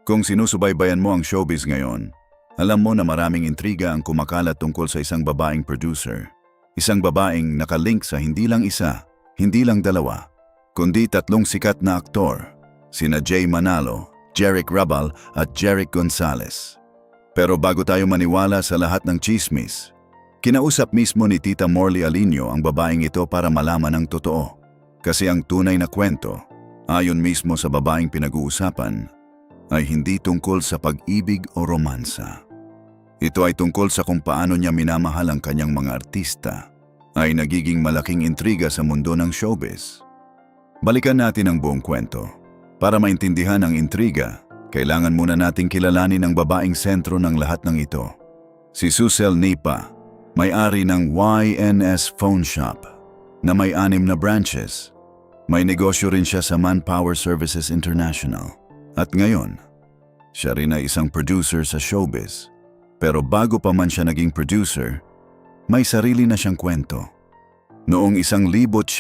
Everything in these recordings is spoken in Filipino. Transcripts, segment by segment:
Kung sinusubaybayan mo ang showbiz ngayon, alam mo na maraming intriga ang kumakalat tungkol sa isang babaeng producer. Isang babaeng nakalink sa hindi lang isa, hindi lang dalawa, kundi tatlong sikat na aktor, sina Jay Manalo, Jeric Rabal at Jeric Gonzalez. Pero bago tayo maniwala sa lahat ng chismis, kinausap mismo ni Tita Morley Alinio ang babaeng ito para malaman ang totoo. Kasi ang tunay na kwento, ayon mismo sa babaeng pinag-uusapan, ay hindi tungkol sa pag-ibig o romansa. Ito ay tungkol sa kung paano niya minamahal ang kanyang mga artista, ay nagiging malaking intriga sa mundo ng showbiz. Balikan natin ang buong kwento. Para maintindihan ang intriga, kailangan muna nating kilalanin ang babaeng sentro ng lahat ng ito. Si Susel Nipa, may-ari ng YNS Phone Shop, na may 6 na branches. May negosyo rin siya sa Manpower Services International. At ngayon, siya rin ay isang producer sa showbiz. Pero bago pa man siya naging producer, may sarili na siyang kwento. Noong 1988,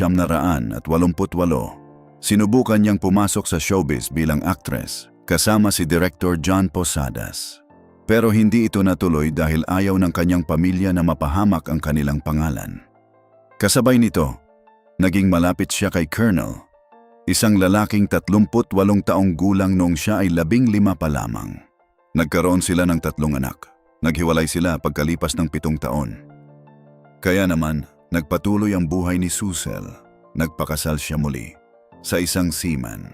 sinubukan niyang pumasok sa showbiz bilang actress kasama si Director John Posadas. Pero hindi ito natuloy dahil ayaw ng kanyang pamilya na mapahamak ang kanilang pangalan. Kasabay nito, naging malapit siya kay Colonel, isang lalaking 38 taong gulang noong siya ay 15 pa lamang. Nagkaroon sila ng 3 anak. Naghiwalay sila pagkalipas ng 7 taon. Kaya naman, nagpatuloy ang buhay ni Susel. Nagpakasal siya muli sa isang seaman.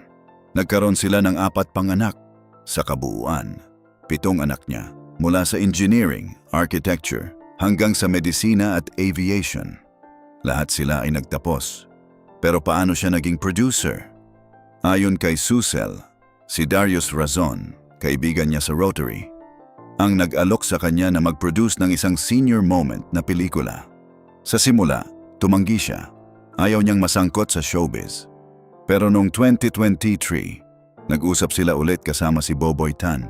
Nagkaroon sila ng 4 pang anak. Sa kabuuan, 7 anak niya mula sa engineering, architecture, hanggang sa medisina at aviation. Lahat sila ay nagtapos. Pero paano siya naging producer? Ayon kay Susel, si Darius Razon, kaibigan niya sa Rotary, ang nag-alok sa kanya na mag-produce ng isang senior moment na pelikula. Sa simula, tumanggi siya. Ayaw niyang masangkot sa showbiz. Pero noong 2023, nag-usap sila ulit kasama si Boboy Tan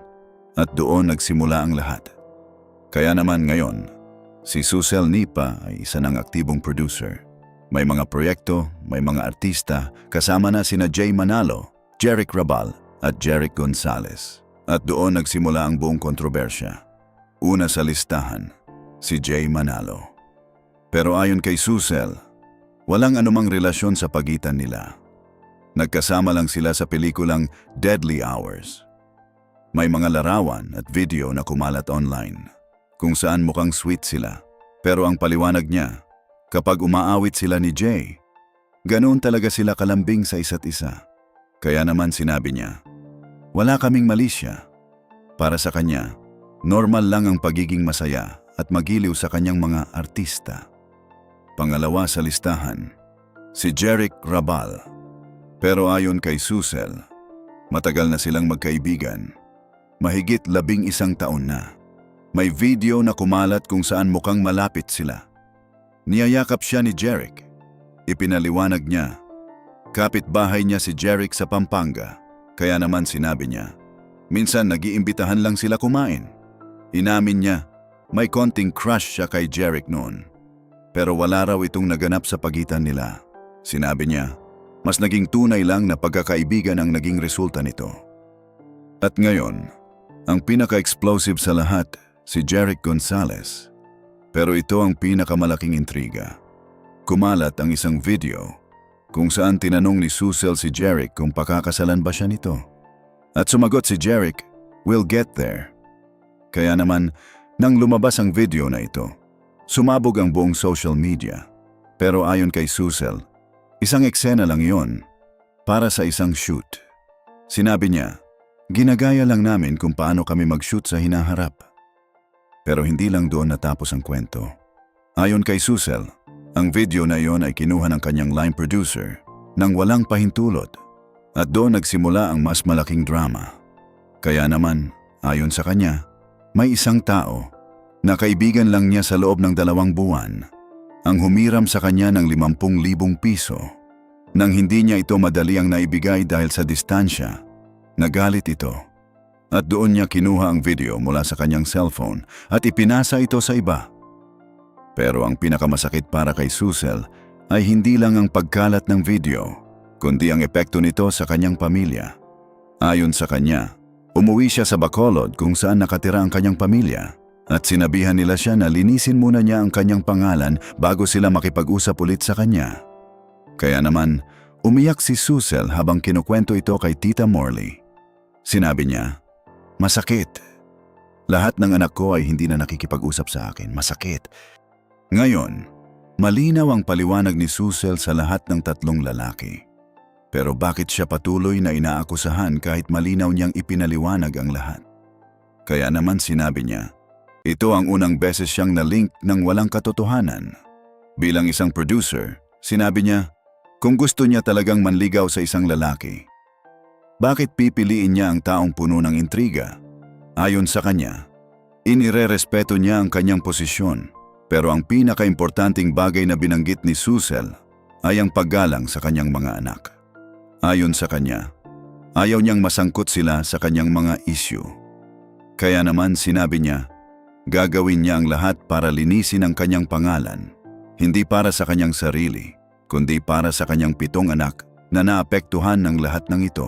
at doon nagsimula ang lahat. Kaya naman ngayon, si Susel Nipa ay isa ng aktibong producer. May mga proyekto, may mga artista, kasama na sina Jay Manalo, Jeric Rabal at Jeric Gonzalez. At doon nagsimula ang buong kontrobersya. Una sa listahan, si Jay Manalo. Pero ayon kay Susel, walang anumang relasyon sa pagitan nila. Nagkasama lang sila sa pelikulang Deadly Hours. May mga larawan at video na kumalat online, kung saan mukhang sweet sila. Pero ang paliwanag niya, kapag umaawit sila ni Jay, ganoon talaga sila kalambing sa isa't isa. Kaya naman sinabi niya, wala kaming mali siya. Para sa kanya, normal lang ang pagiging masaya at magiliw sa kanyang mga artista. Pangalawa sa listahan, si Jeric Rabal. Pero ayon kay Susel, matagal na silang magkaibigan. Mahigit 11 taon na. May video na kumalat kung saan mukhang malapit sila. Niyayakap siya ni Jeric. Ipinaliwanag niya, kapitbahay niya si Jeric sa Pampanga. Kaya naman sinabi niya, minsan nag-iimbitahan lang sila kumain. Inamin niya, may konting crush siya kay Jeric noon. Pero wala raw itong naganap sa pagitan nila. Sinabi niya, mas naging tunay lang na pagkakaibigan ang naging resulta nito. At ngayon, ang pinaka-explosive sa lahat, si Jeric Gonzalez. Pero ito ang pinakamalaking intriga. Kumalat ang isang video kung saan tinanong ni Susel si Jeric kung pakakasalan ba siya nito. At sumagot si Jeric, we'll get there. Kaya naman, nang lumabas ang video na ito, sumabog ang buong social media. Pero ayon kay Susel, isang eksena lang iyon para sa isang shoot. Sinabi niya, ginagaya lang namin kung paano kami mag-shoot sa hinaharap. Pero hindi lang doon natapos ang kwento. Ayon kay Susel, ang video na iyon ay kinuha ng kanyang line producer nang walang pahintulot at doon nagsimula ang mas malaking drama. Kaya naman, ayon sa kanya, may isang tao na kaibigan lang niya sa loob ng 2 buwan ang humiram sa kanya ng 50,000 piso. Nang hindi niya ito madali ang naibigay dahil sa distansya, nagalit ito. At doon niya kinuha ang video mula sa kanyang cellphone at ipinasa ito sa iba. Pero ang pinakamasakit para kay Susel ay hindi lang ang pagkalat ng video, kundi ang epekto nito sa kanyang pamilya. Ayon sa kanya, Umuwi siya sa Bacolod kung saan nakatira ang kanyang pamilya at sinabihan nila siya na linisin muna niya ang kanyang pangalan bago sila makipag-usap ulit sa kanya. Kaya naman, umiyak si Susel habang kinukwento ito kay Tita Morley. Sinabi niya, "Masakit. Lahat ng anak ko ay hindi na nakikipag-usap sa akin. Masakit." Ngayon, malinaw ang paliwanag ni Susel sa lahat ng tatlong lalaki. Pero bakit siya patuloy na inaakusahan kahit malinaw niyang ipinaliwanag ang lahat? Kaya naman sinabi niya, ito ang unang beses siyang na-link ng walang katotohanan. Bilang isang producer, sinabi niya, kung gusto niya talagang manligaw sa isang lalaki, bakit pipiliin niya ang taong puno ng intriga? Ayon sa kanya, inirerespeto niya ang kanyang posisyon, pero ang pinakaimportanting bagay na binanggit ni Susel ay ang paggalang sa kanyang mga anak. Ayon sa kanya, ayaw niyang masangkot sila sa kanyang mga issue. Kaya naman sinabi niya, gagawin niya ang lahat para linisin ang kanyang pangalan, hindi para sa kanyang sarili, kundi para sa kanyang 7 anak na naapektuhan ng lahat ng ito.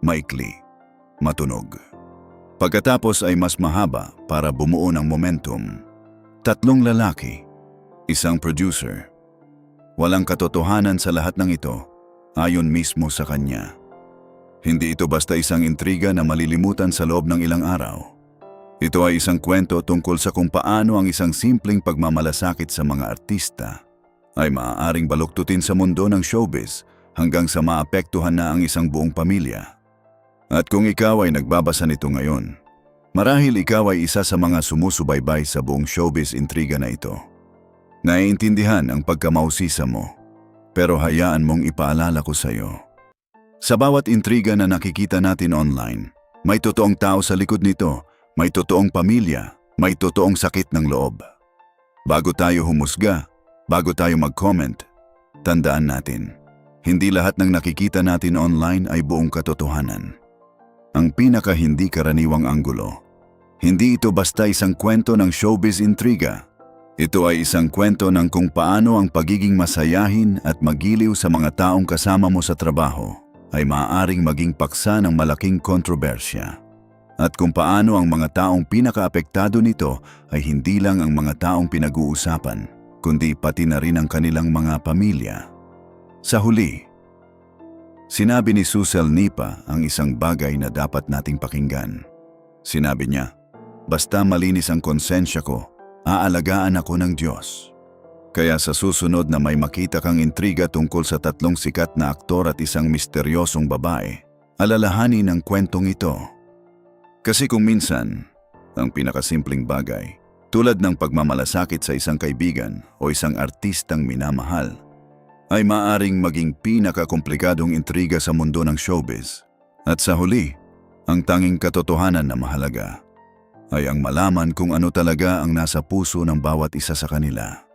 Maikli, matunog. Pagkatapos ay mas mahaba para bumuo ng momentum. 3 lalaki, isang producer. Walang katotohanan sa lahat ng ito, ayon mismo sa kanya. Hindi ito basta isang intriga na malilimutan sa loob ng ilang araw. Ito ay isang kwento tungkol sa kung paano ang isang simpleng pagmamalasakit sa mga artista ay maaaring baluktutin sa mundo ng showbiz hanggang sa maapektuhan na ang isang buong pamilya. At kung ikaw ay nagbabasa nito ngayon, marahil ikaw ay isa sa mga sumusubaybay sa buong showbiz intriga na ito. Naiintindihan ang pagkamausisa mo, pero hayaan mong ipaalala ko sa iyo. Sa bawat intriga na nakikita natin online, may totoong tao sa likod nito, may totoong pamilya, may totoong sakit ng loob. Bago tayo humusga, bago tayo mag-comment, tandaan natin, hindi lahat ng nakikita natin online ay buong katotohanan. Ang pinaka hindi karaniwang anggulo, hindi ito basta isang kwento ng showbiz intriga. Ito ay isang kwento ng kung paano ang pagiging masayahin at magiliw sa mga taong kasama mo sa trabaho ay maaaring maging paksa ng malaking kontrobersya. At kung paano ang mga taong pinakaapektado nito ay hindi lang ang mga taong pinag-uusapan, kundi pati na rin ang kanilang mga pamilya. Sa huli, sinabi ni Susel Nipa ang isang bagay na dapat nating pakinggan. Sinabi niya, basta malinis ang konsensya ko, aalagaan ako ng Diyos. Kaya sa susunod na may makita kang intriga tungkol sa 3 sikat na aktor at isang misteryosong babae, alalahanin ang kwentong ito. Kasi kung minsan, ang pinakasimpleng bagay, tulad ng pagmamalasakit sa isang kaibigan o isang artistang minamahal, ay maaring maging pinakakomplikadong intriga sa mundo ng showbiz. At sa huli, ang tanging katotohanan na mahalaga ay ang malaman kung ano talaga ang nasa puso ng bawat isa sa kanila.